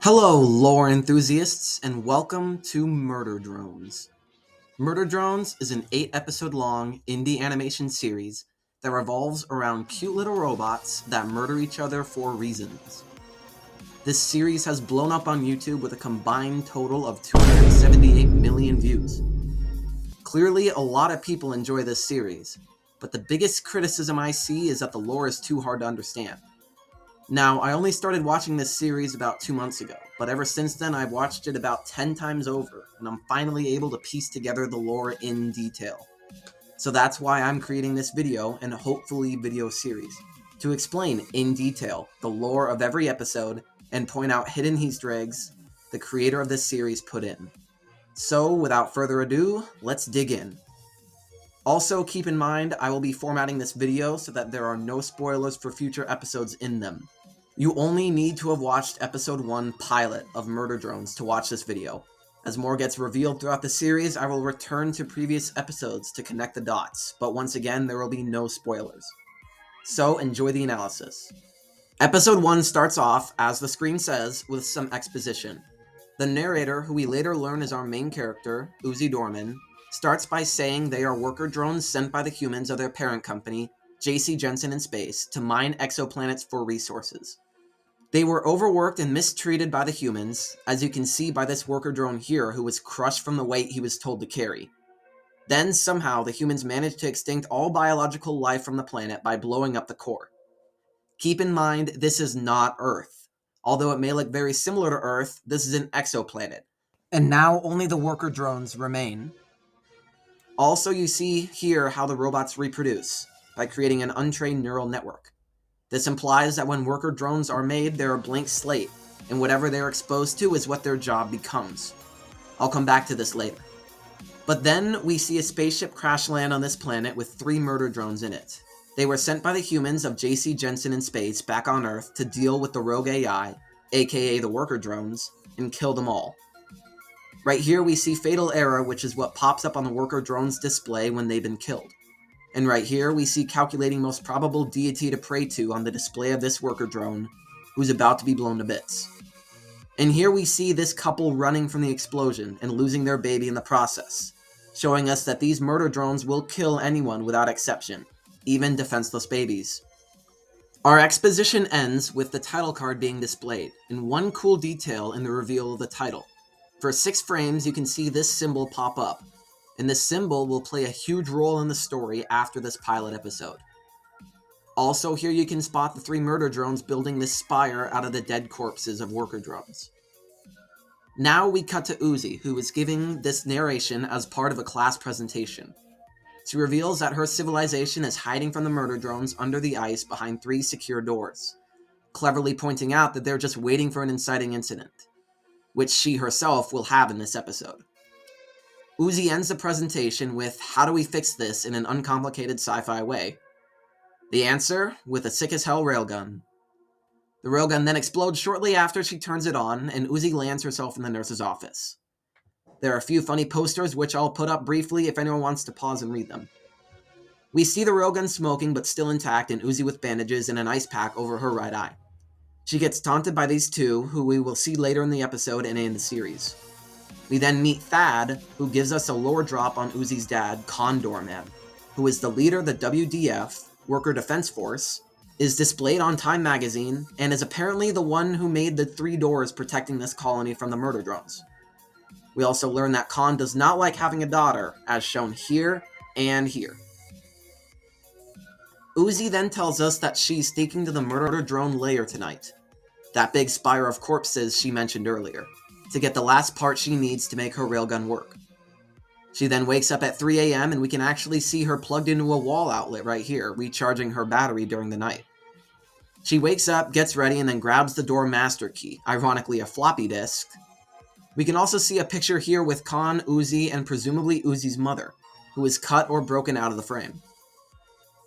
Hello, lore enthusiasts, and welcome to Murder Drones. Murder Drones is an 8-episode-long indie animation series that revolves around cute little robots that murder each other for reasons. This series has blown up on YouTube with a combined total of 278 million views. Clearly, a lot of people enjoy this series, but the biggest criticism I see is that the lore is too hard to understand. Now, I only started watching this series about 2 months ago, but ever since then I've watched it about 10 times over, and I'm finally able to piece together the lore in detail. So that's why I'm creating this video, and hopefully video series, to explain in detail the lore of every episode, and point out hidden Easter eggs the creator of this series put in. So, without further ado, let's dig in. Also, keep in mind, I will be formatting this video so that there are no spoilers for future episodes in them. You only need to have watched episode 1 Piolet of Murder Drones to watch this video. As more gets revealed throughout the series, I will return to previous episodes to connect the dots, but once again, there will be no spoilers. So, enjoy the analysis. Episode 1 starts off, as the screen says, with some exposition. The narrator, who we later learn is our main character, Uzi Dorman, starts by saying they are worker drones sent by the humans of their parent company, J.C. Jensen in Space, to mine exoplanets for resources. They were overworked and mistreated by the humans, as you can see by this worker drone here who was crushed from the weight he was told to carry. Then, somehow, the humans managed to extinct all biological life from the planet by blowing up the core. Keep in mind, this is not Earth. Although it may look very similar to Earth, this is an exoplanet. And now only the worker drones remain. Also, you see here how the robots reproduce, by creating an untrained neural network. This implies that when worker drones are made, they're a blank slate, and whatever they're exposed to is what their job becomes. I'll come back to this later. But then, we see a spaceship crash land on this planet with 3 murder drones in it. They were sent by the humans of J.C. Jensen in Space back on Earth to deal with the rogue AI, aka the worker drones, and kill them all. Right here we see Fatal Error, which is what pops up on the worker drone's display when they've been killed. And right here we see calculating most probable deity to pray to on the display of this worker drone, who's about to be blown to bits. And here we see this couple running from the explosion and losing their baby in the process, showing us that these murder drones will kill anyone without exception, even defenseless babies. Our exposition ends with the title card being displayed, and one cool detail in the reveal of the title. For 6 frames, you can see this symbol pop up, and this symbol will play a huge role in the story after this pilot episode. Also, here you can spot the 3 murder drones building this spire out of the dead corpses of worker drones. Now we cut to Uzi, who is giving this narration as part of a class presentation. She reveals that her civilization is hiding from the murder drones under the ice behind 3 secure doors, cleverly pointing out that they're just waiting for an inciting incident, which she herself will have in this episode. Uzi ends the presentation with, how do we fix this in an uncomplicated sci-fi way? The answer, with a sick-as-hell railgun. The railgun then explodes shortly after she turns it on, and Uzi lands herself in the nurse's office. There are a few funny posters which I'll put up briefly if anyone wants to pause and read them. We see the railgun smoking but still intact, and Uzi with bandages and an ice pack over her right eye. She gets taunted by these 2, who we will see later in the episode and in the series. We then meet Thad, who gives us a lore drop on Uzi's dad, Condor Man, who is the leader of the WDF, Worker Defense Force, is displayed on Time magazine, and is apparently the one who made the 3 doors protecting this colony from the murder drones. We also learn that Khan does not like having a daughter, as shown here and here. Uzi then tells us that she's sneaking to the murder drone lair tonight, that big spire of corpses she mentioned earlier, to get the last part she needs to make her railgun work. She then wakes up at 3 a.m. and we can actually see her plugged into a wall outlet right here, recharging her battery during the night. She wakes up, gets ready, and then grabs the door master key, ironically a floppy disk. We can also see a picture here with Khan, Uzi, and presumably Uzi's mother, who is cut or broken out of the frame.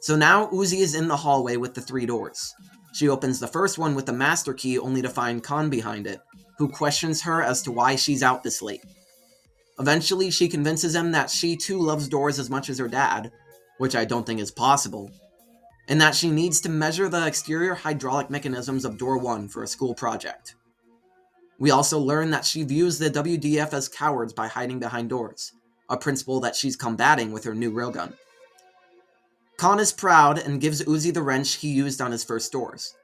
So now Uzi is in the hallway with the 3 doors. She opens the first one with the master key only to find Khan behind it, who questions her as to why she's out this late. Eventually, she convinces him that she too loves doors as much as her dad, which I don't think is possible, and that she needs to measure the exterior hydraulic mechanisms of door 1 for a school project. We also learn that she views the WDF as cowards by hiding behind doors, a principle that she's combating with her new railgun. Khan is proud and gives Uzi the wrench he used on his first doors,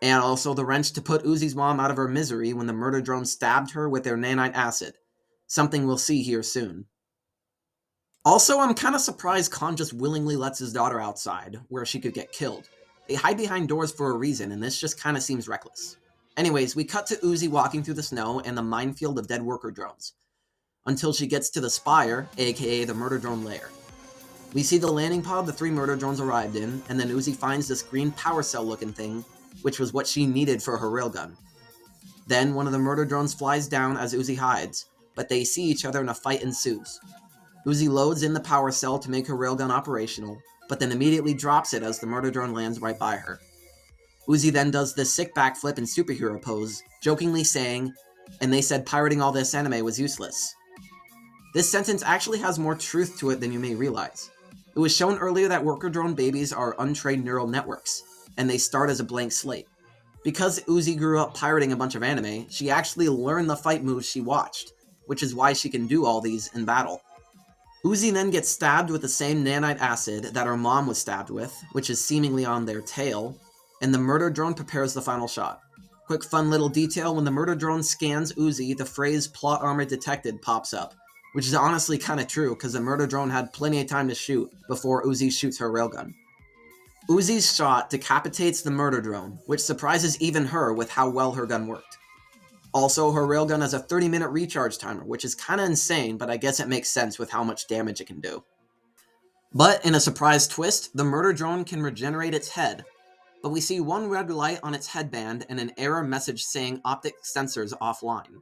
and also the wrench to put Uzi's mom out of her misery when the murder drone stabbed her with their nanite acid, something we'll see here soon. Also, I'm kind of surprised Khan just willingly lets his daughter outside, where she could get killed. They hide behind doors for a reason, and this just kind of seems reckless. Anyways, we cut to Uzi walking through the snow and the minefield of dead worker drones, until she gets to the Spire, aka the murder drone lair. We see the landing pod the 3 murder drones arrived in, and then Uzi finds this green power cell looking thing, which was what she needed for her railgun. Then one of the murder drones flies down as Uzi hides, but they see each other and a fight ensues. Uzi loads in the power cell to make her railgun operational, but then immediately drops it as the murder drone lands right by her. Uzi then does this sick backflip and superhero pose, jokingly saying, "And they said pirating all this anime was useless." This sentence actually has more truth to it than you may realize. It was shown earlier that worker drone babies are untrained neural networks, and they start as a blank slate. Because Uzi grew up pirating a bunch of anime, she actually learned the fight moves she watched, which is why she can do all these in battle. Uzi then gets stabbed with the same nanite acid that her mom was stabbed with, which is seemingly on their tail, and the murder drone prepares the final shot. Quick fun little detail, when the murder drone scans Uzi, the phrase "plot armor detected" pops up, which is honestly kinda true, because the murder drone had plenty of time to shoot before Uzi shoots her railgun. Uzi's shot decapitates the murder drone, which surprises even her with how well her gun worked. Also, her railgun has a 30-minute recharge timer, which is kinda insane, but I guess it makes sense with how much damage it can do. But in a surprise twist, the murder drone can regenerate its head, but we see one red light on its headband and an error message saying optic sensors offline.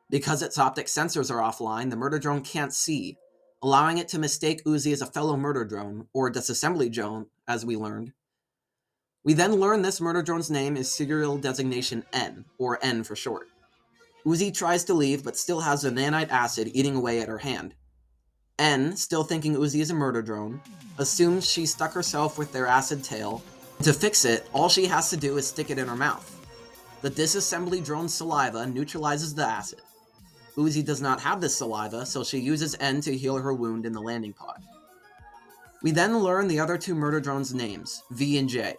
Because its optic sensors are offline, the murder drone can't see, allowing it to mistake Uzi as a fellow murder drone, or disassembly drone, as we learned. We then learn this murder drone's name is Serial Designation N, or N for short. Uzi tries to leave, but still has the nanite acid eating away at her hand. N, still thinking Uzi is a murder drone, assumes she stuck herself with their acid tail. To fix it, all she has to do is stick it in her mouth. The disassembly drone's saliva neutralizes the acid. Uzi does not have this saliva, so she uses N to heal her wound in the landing pod. We then learn the other 2 murder drones' names, V and J.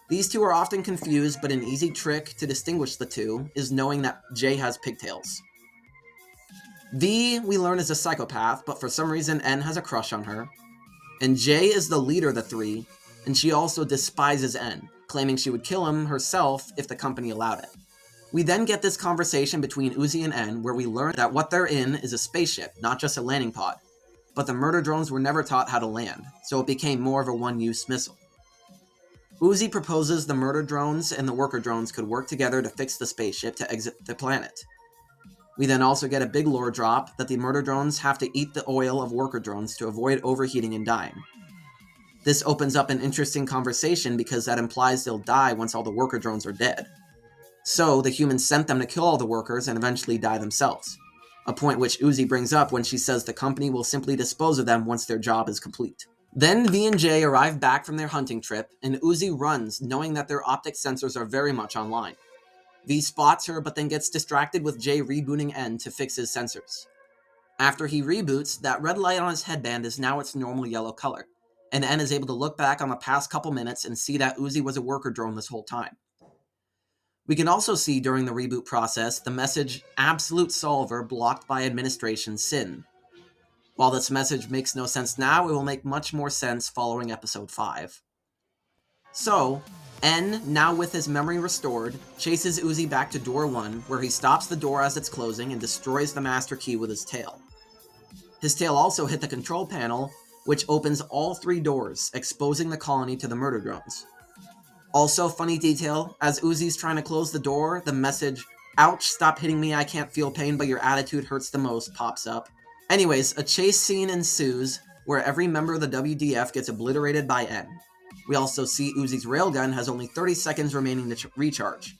These 2 are often confused, but an easy trick to distinguish the 2 is knowing that J has pigtails. V, we learn, is a psychopath, but for some reason N has a crush on her. And J is the leader of the 3, and she also despises N, claiming she would kill him herself if the company allowed it. We then get this conversation between Uzi and N, where we learn that what they're in is a spaceship, not just a landing pod. But the murder drones were never taught how to land, so it became more of a one-use missile. Uzi proposes the murder drones and the worker drones could work together to fix the spaceship to exit the planet. We then also get a big lore drop that the murder drones have to eat the oil of worker drones to avoid overheating and dying. This opens up an interesting conversation because that implies they'll die once all the worker drones are dead. So, the humans sent them to kill all the workers and eventually die themselves. A point which Uzi brings up when she says the company will simply dispose of them once their job is complete. Then V and J arrive back from their hunting trip, and Uzi runs, knowing that their optic sensors are very much online. V spots her, but then gets distracted with J rebooting N to fix his sensors. After he reboots, that red light on his headband is now its normal yellow color, and N is able to look back on the past couple minutes and see that Uzi was a worker drone this whole time. We can also see during the reboot process the message "Absolute Solver blocked by administration sin." While this message makes no sense now, it will make much more sense following episode 5. So, N, now with his memory restored, chases Uzi back to door 1, where he stops the door as it's closing and destroys the master key with his tail. His tail also hit the control panel, which opens all 3 doors, exposing the colony to the murder drones. Also, funny detail, as Uzi's trying to close the door, the message, "Ouch, stop hitting me, I can't feel pain, but your attitude hurts the most," pops up. Anyways, a chase scene ensues, where every member of the WDF gets obliterated by N. We also see Uzi's railgun has only 30 seconds remaining to recharge.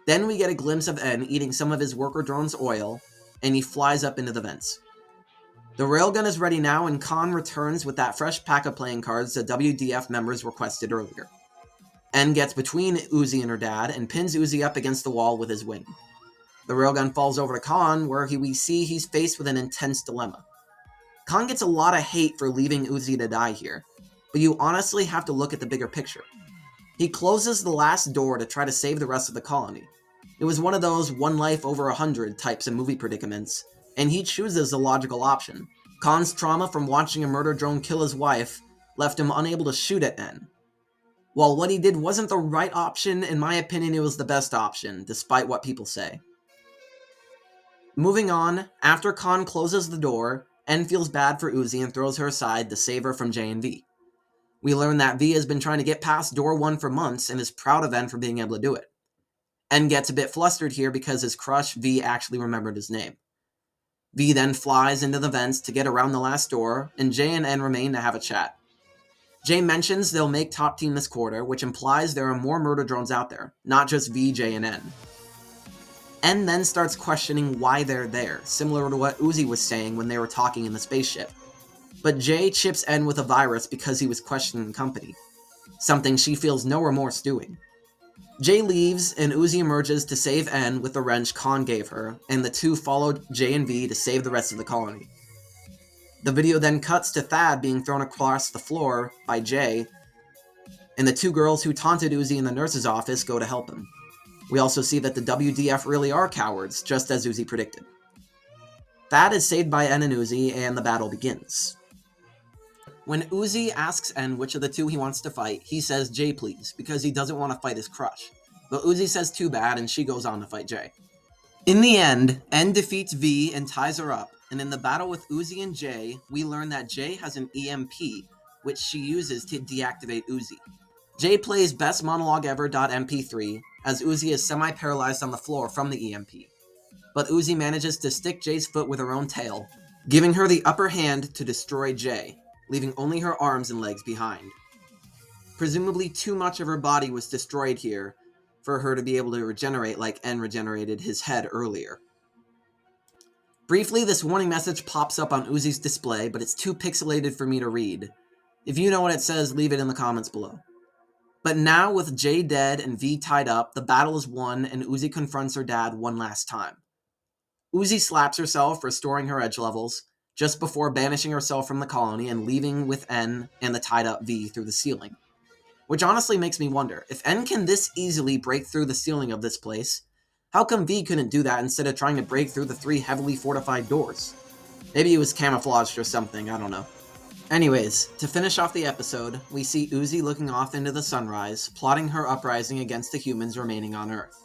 Then we get a glimpse of N eating some of his worker drone's oil, and he flies up into the vents. The railgun is ready now, and Khan returns with that fresh pack of playing cards the WDF members requested earlier. N gets between Uzi and her dad, and pins Uzi up against the wall with his wing. The railgun falls over to Khan, where we see he's faced with an intense dilemma. Khan gets a lot of hate for leaving Uzi to die here, but you honestly have to look at the bigger picture. He closes the last door to try to save the rest of the colony. It was one of those one life over 100 types of movie predicaments, and he chooses the logical option. Khan's trauma from watching a murder drone kill his wife left him unable to shoot at N. While what he did wasn't the right option, in my opinion it was the best option, despite what people say. Moving on, after Khan closes the door, N feels bad for Uzi and throws her aside to save her from J and V. We learn that V has been trying to get past door 1 for months and is proud of N for being able to do it. N gets a bit flustered here because his crush V actually remembered his name. V then flies into the vents to get around the last door, and J and N remain to have a chat. J mentions they'll make top team this quarter, which implies there are more murder drones out there, not just V, J, and N. N then starts questioning why they're there, similar to what Uzi was saying when they were talking in the spaceship. But J chips N with a virus because he was questioning company, something she feels no remorse doing. J leaves, and Uzi emerges to save N with the wrench Khan gave her, and the two followed J and V to save the rest of the colony. The video then cuts to Thad being thrown across the floor by J, and the two girls who taunted Uzi in the nurse's office go to help him. We also see that the WDF really are cowards, just as Uzi predicted. Thad is saved by N and Uzi, and the battle begins. When Uzi asks N which of the two he wants to fight, he says J please, because he doesn't want to fight his crush. But Uzi says too bad, and she goes on to fight J. In the end, N defeats V and ties her up, and in the battle with Uzi and J, we learn that J has an EMP, which she uses to deactivate Uzi. J plays Best Monologue Ever.mp3, as Uzi is semi-paralyzed on the floor from the EMP. But Uzi manages to stick J's foot with her own tail, giving her the upper hand to destroy J, leaving only her arms and legs behind. Presumably too much of her body was destroyed here for her to be able to regenerate like N regenerated his head earlier. Briefly, this warning message pops up on Uzi's display, but it's too pixelated for me to read. If you know what it says, leave it in the comments below. But now, with J dead and V tied up, the battle is won, and Uzi confronts her dad one last time. Uzi slaps herself, restoring her edge levels, just before banishing herself from the colony and leaving with N and the tied-up V through the ceiling. Which honestly makes me wonder, if N can this easily break through the ceiling of this place, how come V couldn't do that instead of trying to break through the 3 heavily fortified doors? Maybe it was camouflaged or something, I don't know. Anyways, to finish off the episode, we see Uzi looking off into the sunrise, plotting her uprising against the humans remaining on Earth.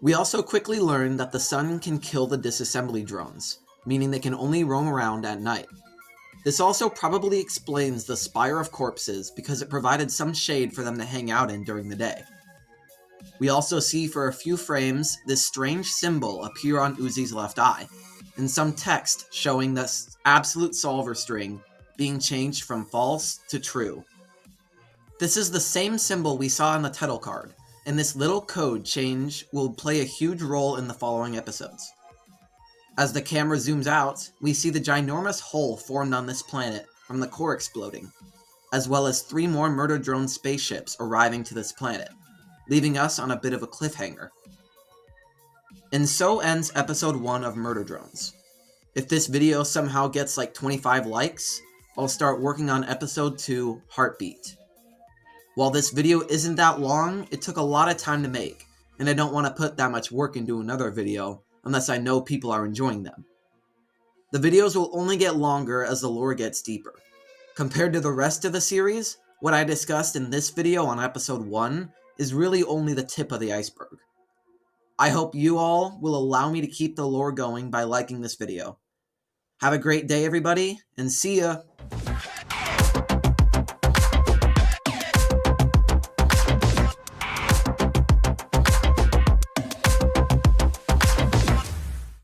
We also quickly learn that the sun can kill the disassembly drones, meaning they can only roam around at night. This also probably explains the Spire of Corpses, because it provided some shade for them to hang out in during the day. We also see for a few frames this strange symbol appear on Uzi's left eye, and some text showing the absolute solver string being changed from false to true. This is the same symbol we saw on the title card, and this little code change will play a huge role in the following episodes. As the camera zooms out, we see the ginormous hole formed on this planet from the core exploding, as well as 3 more murder drone spaceships arriving to this planet, leaving us on a bit of a cliffhanger. And so ends episode 1 of Murder Drones. If this video somehow gets like 25 likes, I'll start working on episode 2, Heartbeat. While this video isn't that long, it took a lot of time to make, and I don't want to put that much work into another video unless I know people are enjoying them. The videos will only get longer as the lore gets deeper. Compared to the rest of the series, what I discussed in this video on episode 1 is really only the tip of the iceberg. I hope you all will allow me to keep the lore going by liking this video. Have a great day, everybody, and see ya!